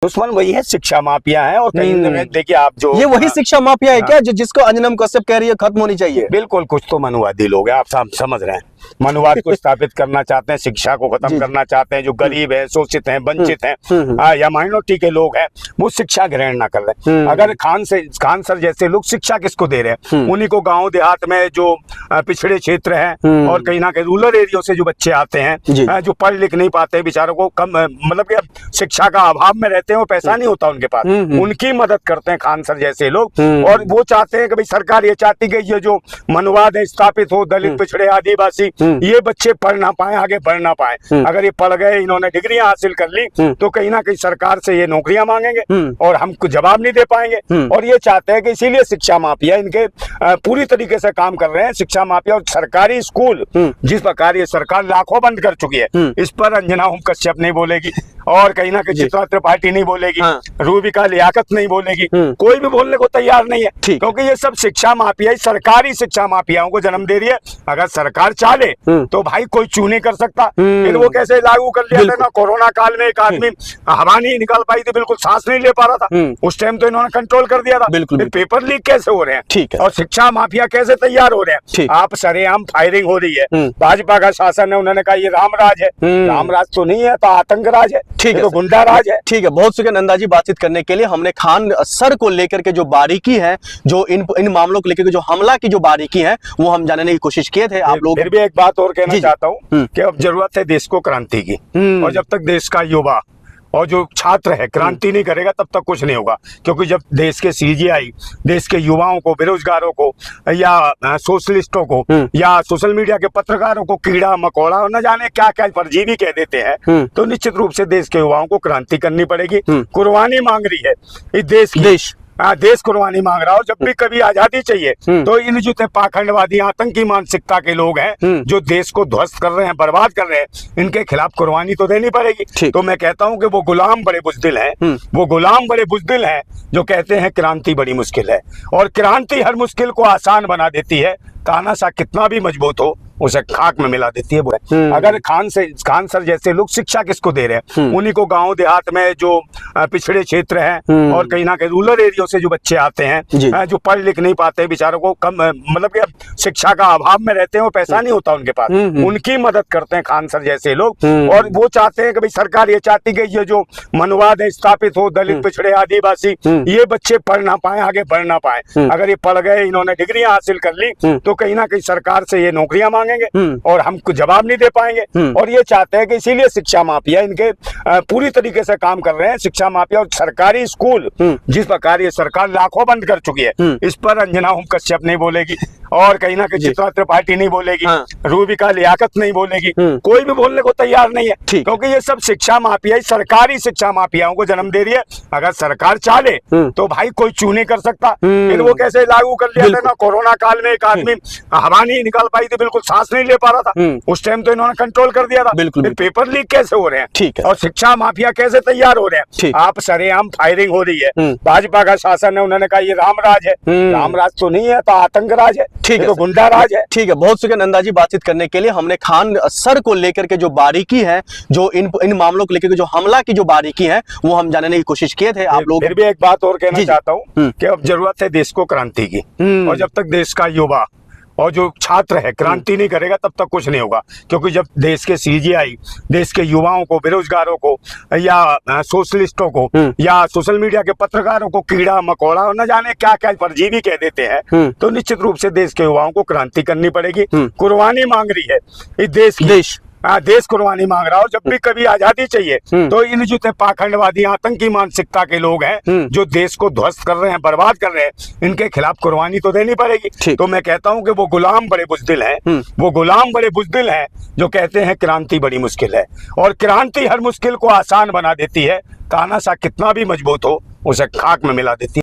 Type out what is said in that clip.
दुश्मन वही है, शिक्षा माफिया है। और कहीं ना कहीं देखिए आप जो ये वही शिक्षा माफिया है क्या जिसको अंजनम कश्यप कह रही है खत्म होनी चाहिए? बिल्कुल, कुछ तो मनुवादी लोग हैं, आप समझ रहे हैं। मनुवाद को स्थापित करना चाहते हैं, शिक्षा को खत्म करना चाहते हैं। जो गरीब है, शोषित हैं, वंचित हैं या माइनॉरिटी के लोग हैं, वो शिक्षा ग्रहण ना कर रहे। अगर खान सर जैसे लोग शिक्षा किसको दे रहे हैं? उन्हीं को गांव देहात में जो पिछड़े क्षेत्र हैं और कहीं ना कहीं रूरल एरिया से जो बच्चे आते हैं, जो पढ़ लिख नहीं पाते, बेचारों को कम मतलब कि शिक्षा का अभाव में रहते हैं, वो पैसा नहीं होता उनके पास, उनकी मदद करते हैं खान सर जैसे लोग। और वो चाहते हैं कि भाई सरकार ये चाहती है कि ये जो मनुवाद है स्थापित हो, दलित पिछड़े आदिवासी ये बच्चे पढ़ ना पाए, आगे बढ़ ना पाए। अगर ये पढ़ गए, इन्होंने डिग्रियां हासिल कर ली, तो कहीं ना कहीं सरकार से ये नौकरियां मांगेंगे और हमको जवाब नहीं दे पाएंगे। और ये चाहते हैं कि इसीलिए शिक्षा माफिया इनके पूरी तरीके से काम कर रहे हैं। शिक्षा माफिया और सरकारी स्कूल जिस प्रकार ये सरकार लाखों बंद कर चुकी है, इस पर अंजना ओम कश्यप नहीं बोलेगी और कहीं ना कहीं चित्रा त्रिपाठी नहीं बोलेगी, रूबिका लियाकत नहीं बोलेगी, कोई भी बोलने को तैयार नहीं है, क्योंकि ये सब शिक्षा माफिया, सरकारी शिक्षा माफियाओं को जन्म दे रही है। अगर सरकार चाहे तो भाई कोई चू नहीं कर सकता। फिर वो कैसे लागू कर लिया था ना, कोरोना काल में एक आदमी हवा नहीं निकाल पाई थी, बिल्कुल सांस नहीं ले पा रहा था, उस टाइम तो इन्होंने कंट्रोल कर दिया था। फिर पेपर लीक कैसे हो रहे हैं, ठीक है, और शिक्षा माफिया कैसे तैयार हो रहे हैं। आप सरेआम फायरिंग हो रही है, भाजपा का शासन है, उन्होंने कहा ये रामराज है। रामराज तो नहीं है, तो आतंकराज है, ठीक है, तो गुंडा राज है। ठीक है, बहुत शुक्रिया नंदा जी बातचीत करने के लिए। हमने खान सर को लेकर के जो बारीकी है, जो इन मामलों को लेकर के जो हमला की जो बारीकी है, वो हम जानने की कोशिश किए थे। आप लोग फिर भी एक बात और कहना चाहता हूँ कि अब जरूरत है देश को क्रांति की, और जब तक देश का युवा और जो छात्र है क्रांति नहीं करेगा तब तक कुछ नहीं होगा। क्योंकि जब देश के सीजीआई देश के युवाओं को, बेरोजगारों को या सोशलिस्टों को या सोशल मीडिया के पत्रकारों को कीड़ा मकोड़ा और न जाने क्या क्या परजीवी कह देते हैं, तो निश्चित रूप से देश के युवाओं को क्रांति करनी पड़ेगी। कुर्बानी मांग रही है इस देश कुर्बानी मांग रहा हो। जब भी कभी आजादी चाहिए तो इन जो पाखंडवादी आतंकी मानसिकता के लोग हैं, जो देश को ध्वस्त कर रहे हैं, बर्बाद कर रहे हैं, इनके खिलाफ कुर्बानी तो देनी पड़ेगी। तो मैं कहता हूं कि वो गुलाम बड़े बुज़दिल हैं, वो गुलाम बड़े बुज़दिल हैं जो कहते हैं क्रांति बड़ी मुश्किल है, और क्रांति हर मुश्किल को आसान बना देती है। तानाशाह कितना भी मजबूत हो, उसे खाक में मिला देती है। अगर खान सर जैसे लोग शिक्षा किसको दे रहे हैं? उन्हीं को गांव देहात में जो पिछड़े क्षेत्र हैं और कहीं ना कहीं रूरल एरिया से जो बच्चे आते हैं, जो पढ़ लिख नहीं पाते, बेचारों को कम मतलब कि शिक्षा का अभाव में रहते हैं, वो पैसा नहीं होता उनके पास, उनकी मदद करते हैं खान सर जैसे लोग। और वो चाहते हैं कि भाई सरकार ये चाहती है कि ये जो मनुवाद है स्थापित हो, दलित पिछड़े आदिवासी ये बच्चे पढ़ ना पाए, आगे बढ़ ना पाए। अगर ये पढ़ गए, इन्होंने डिग्रियां हासिल कर ली, तो कहीं ना कहीं सरकार से ये नौकरियां और हमको जवाब नहीं दे पाएंगे। और ये चाहते हैं कि इसीलिए शिक्षा माफिया इनके पूरी तरीके से काम कर रहे हैं। शिक्षा माफिया और सरकारी स्कूल जिस प्रकार ये सरकार लाखों बंद कर चुकी है, इस पर अंजना ओम कश्यप नहीं बोलेगी और कहीं ना कहीं चित्रा त्रिपाठी नहीं बोलेगी, रूबिका लियाकत नहीं बोलेगी, कोई भी बोलने को तैयार नहीं है, क्योंकि ये सब शिक्षा माफिया, सरकारी शिक्षा माफियाओं को जन्म दे रही है। अगर सरकार चाहे तो भाई कोई चू नहीं कर सकता। फिर वो कैसे लागू कर लिया था ना, कोरोना काल में एक आदमी हवा नहीं निकाल पाई थी, बिल्कुल सांस नहीं ले पा रहा था, उस टाइम तो इन्होंने कंट्रोल कर दिया था। फिर पेपर लीक कैसे हो रहे हैं, ठीक है, और शिक्षा माफिया कैसे तैयार हो रहे हैं। आप सरेआम फायरिंग हो रही है, भाजपा का शासन है, उन्होंने कहा ये रामराज है। रामराज तो नहीं है, तो आतंकराज है, ठीक है, तो गुंडा राज है। ठीक है, बहुत शुक्रिया नंदा जी बातचीत करने के लिए। हमने खान सर को लेकर के जो बारीकी है, जो इन मामलों को लेकर के जो हमला की जो बारीकी है, वो हम जानने की कोशिश किए थे। आप लोग फिर भी एक बात और कहना चाहता हूँ कि अब जरूरत है देश को क्रांति की, और जब तक देश का युवा और जो छात्र है क्रांति नहीं करेगा तब तक कुछ नहीं होगा। क्योंकि जब देश के सीजीआई देश के युवाओं को, बेरोजगारों को या सोशलिस्टों को या सोशल मीडिया के पत्रकारों को कीड़ा मकोड़ा और न जाने क्या क्या परजीवी कह देते हैं, तो निश्चित रूप से देश के युवाओं को क्रांति करनी पड़ेगी। कुर्बानी मांग रही है इस देश कुर्बानी मांग रहा हो। जब भी कभी आजादी चाहिए तो इन जो पाखंडवादी आतंकी मानसिकता के लोग हैं, जो देश को ध्वस्त कर रहे हैं, बर्बाद कर रहे हैं, इनके खिलाफ कुर्बानी तो देनी पड़ेगी। तो मैं कहता हूं कि वो गुलाम बड़े बुज़दिल हैं, वो गुलाम बड़े बुज़दिल हैं जो कहते हैं क्रांति बड़ी मुश्किल है, और क्रांति हर मुश्किल को आसान बना देती है। तानाशाह कितना भी मजबूत हो, उसे खाक में मिला देती है।